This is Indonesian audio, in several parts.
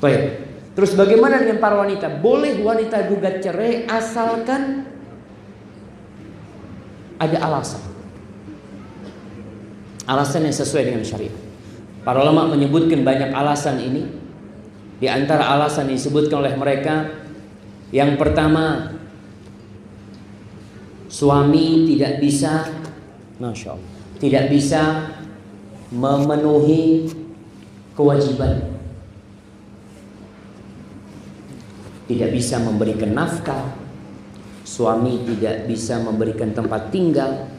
Baik. Terus bagaimana dengan para wanita? Boleh wanita gugat cerai asalkan ada alasan. Alasan yang sesuai dengan syariat. Para ulama menyebutkan banyak alasan ini. Di antara alasan yang disebutkan oleh mereka, yang pertama, suami tidak bisa, Masya Allah, tidak bisa memenuhi kewajiban. Tidak bisa memberikan nafkah, suami tidak bisa memberikan tempat tinggal,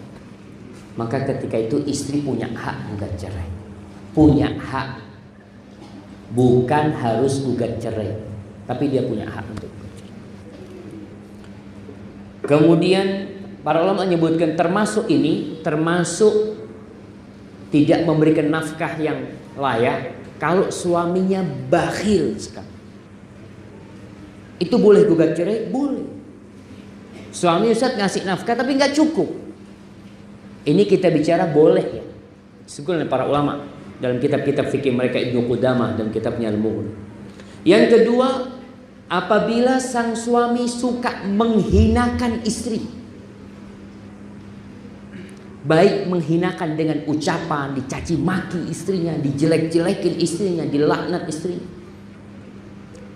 maka ketika itu istri punya hak gugat cerai. Punya hak, bukan harus gugat cerai, tapi dia punya hak untuk gugat cerai. Kemudian para ulama menyebutkan termasuk ini, termasuk tidak memberikan nafkah yang layak kalau suaminya bakhil sekali. Itu boleh gugat cerai? Boleh. Suami Ustaz ngasih nafkah tapi nggak cukup. Ini kita bicara boleh ya. Sebutkan para ulama dalam kitab-kitab fikih mereka, Ibnu Qudamah dan kitabnya Al-Mughni. Yang kedua, apabila sang suami suka menghinakan istri, baik menghinakan dengan ucapan, dicaci maki istrinya, dijelek-jelekin istrinya, dilaknat istrinya,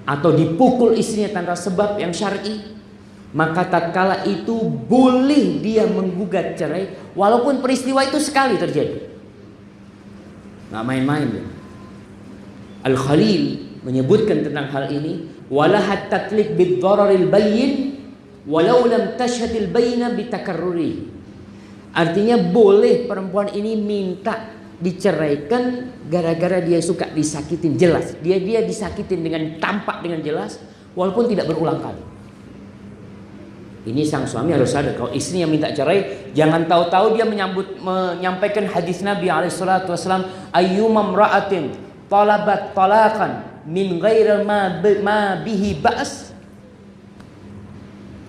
atau dipukul istrinya tanpa sebab yang syar'i, maka tatkala itu boleh dia menggugat cerai walaupun peristiwa itu sekali terjadi. Nggak main-main ya. Al-Khalil menyebutkan tentang hal ini, walahat tatlik bid-dhararil bayyin walau lam tashhadil bayyina bitakarruri. Artinya boleh perempuan ini minta diceraikan gara-gara dia suka disakitin, jelas dia disakitin dengan tampak dengan jelas walaupun tidak berulang kali. Ini sang suami harus sadar kalau istrinya minta cerai, jangan tahu-tahu dia menyampaikan hadis Nabi alaihissalatu wassalam, ayyuma imra'atin talabat talaqan min ghairi ma bihi ba's.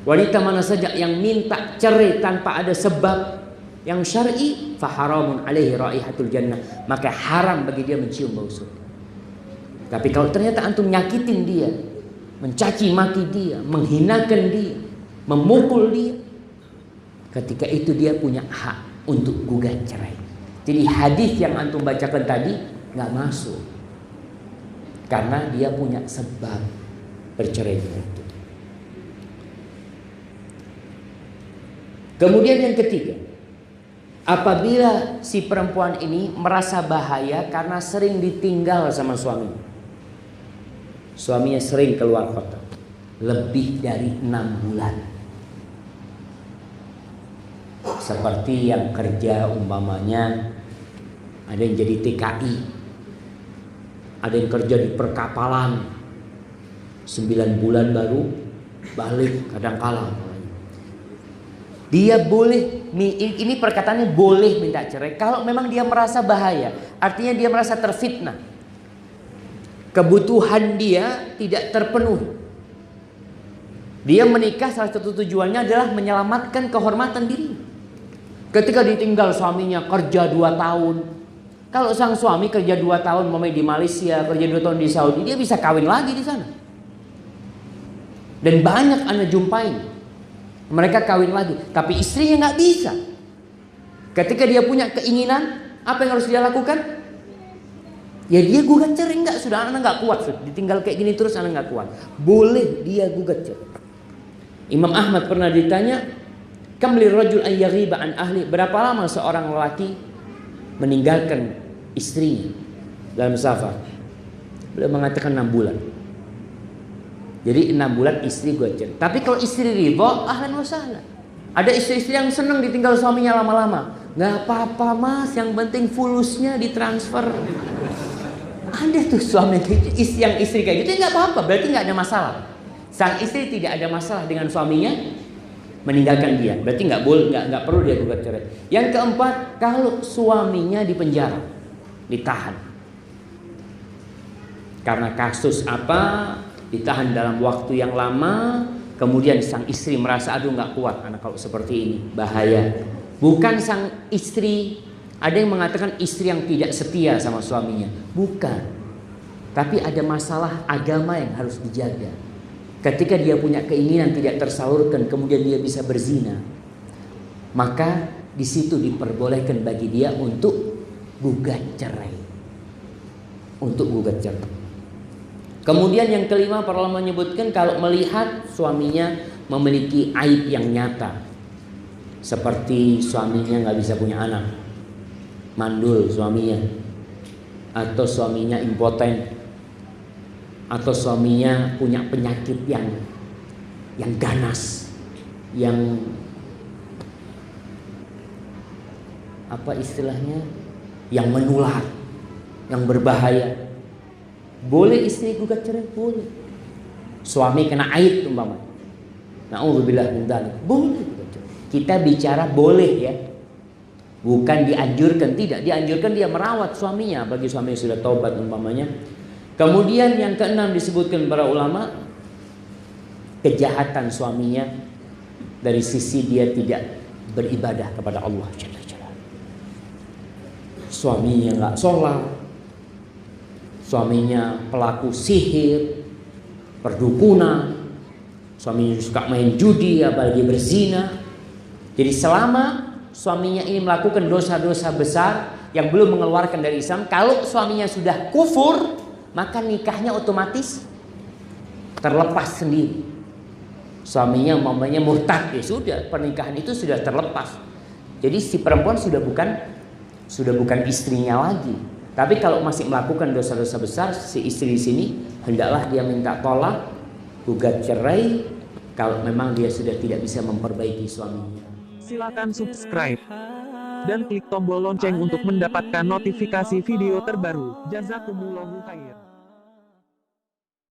Wanita mana saja yang minta cerai tanpa ada sebab yang syar'i, faharamun alaihi raihatul jannah, maka haram bagi dia mencium bau surga. Tapi kalau ternyata antum nyakitin dia, mencaci maki dia, menghinakan dia, memukul dia, ketika itu dia punya hak untuk gugat cerai. Jadi hadis yang antum bacakan tadi nggak masuk, karena dia punya sebab bercerai itu. Kemudian yang ketiga, apabila si perempuan ini merasa bahaya karena sering ditinggal sama suaminya. Suaminya sering keluar kota, lebih dari 6 bulan. Seperti yang kerja umpamanya, ada yang jadi TKI, ada yang kerja di perkapalan, 9 bulan baru balik kadang-kala. Dia boleh, ini perkataannya boleh minta cerai kalau memang dia merasa bahaya. Artinya dia merasa terfitnah, kebutuhan dia tidak terpenuhi. Dia menikah salah satu tujuannya adalah menyelamatkan kehormatan diri. Ketika ditinggal suaminya kerja 2 tahun, kalau sang suami kerja 2 tahun mau di Malaysia, kerja 2 tahun di Saudi, dia bisa kawin lagi di sana. Dan banyak Anda jumpain, mereka kawin lagi, tapi istrinya nggak bisa. Ketika dia punya keinginan, apa yang harus dia lakukan? Ya dia gugat cerai. Enggak, sudah anak nggak kuat, sudah ditinggal kayak gini terus anak nggak kuat. Boleh dia gugat cerai. Imam Ahmad pernah ditanya, kam lirrajul an yaghiba an ahli, berapa lama seorang lelaki meninggalkan istrinya dalam safar? Beliau mengatakan 6 bulan. Jadi 6 bulan istri gugat cerai. Tapi kalau istri ridho, ahlan wa sahlan. Ada istri-istri yang senang ditinggal suaminya lama-lama. Nggak apa-apa mas, yang penting fulusnya ditransfer. Ada tuh suami yang istri kayak gitu, nggak apa-apa, berarti nggak ada masalah. Sang istri tidak ada masalah dengan suaminya meninggalkan dia, berarti nggak perlu dia gugat cerai. Yang keempat, kalau suaminya dipenjara, ditahan karena kasus apa, ditahan dalam waktu yang lama, kemudian sang istri merasa aduh nggak kuat anak kalau seperti ini, bahaya. Bukan sang istri, ada yang mengatakan istri yang tidak setia sama suaminya, bukan. Tapi ada masalah agama yang harus dijaga. Ketika dia punya keinginan tidak tersalurkan, kemudian dia bisa berzina, maka di situ diperbolehkan bagi dia untuk gugat cerai. Untuk gugat cerai. Kemudian yang kelima, para ulama menyebutkan kalau melihat suaminya memiliki aib yang nyata, seperti suaminya nggak bisa punya anak, mandul suaminya, atau suaminya impoten, atau suaminya punya penyakit yang ganas, yang apa istilahnya, yang menular, yang berbahaya. Boleh istri gugat cerai? Boleh. Suami kena aib umpamanya, na'udzubillah min dzalik, boleh gugat cerai. Kita bicara boleh ya, bukan dianjurkan. Tidak dianjurkan dia merawat suaminya bagi suami yang sudah taubat umpamanya. Kemudian yang keenam disebutkan para ulama, kejahatan suaminya dari sisi dia tidak beribadah kepada Allah Jalla Jalla. Suaminya nggak sholat, suaminya pelaku sihir, perdukunan, suaminya suka main judi, apalagi berzina. Jadi selama suaminya ini melakukan dosa-dosa besar yang belum mengeluarkan dari Islam, kalau suaminya sudah kufur, maka nikahnya otomatis terlepas sendiri. Suaminya umpamanya murtad, ya sudah, pernikahan itu sudah terlepas. Jadi si perempuan sudah bukan istrinya lagi. Tapi kalau masih melakukan dosa-dosa besar, si istri di sini hendaklah dia minta tolak, gugat cerai kalau memang dia sudah tidak bisa memperbaiki suaminya. Silakan subscribe dan klik tombol lonceng untuk mendapatkan notifikasi video terbaru. Jazakumullahu khair.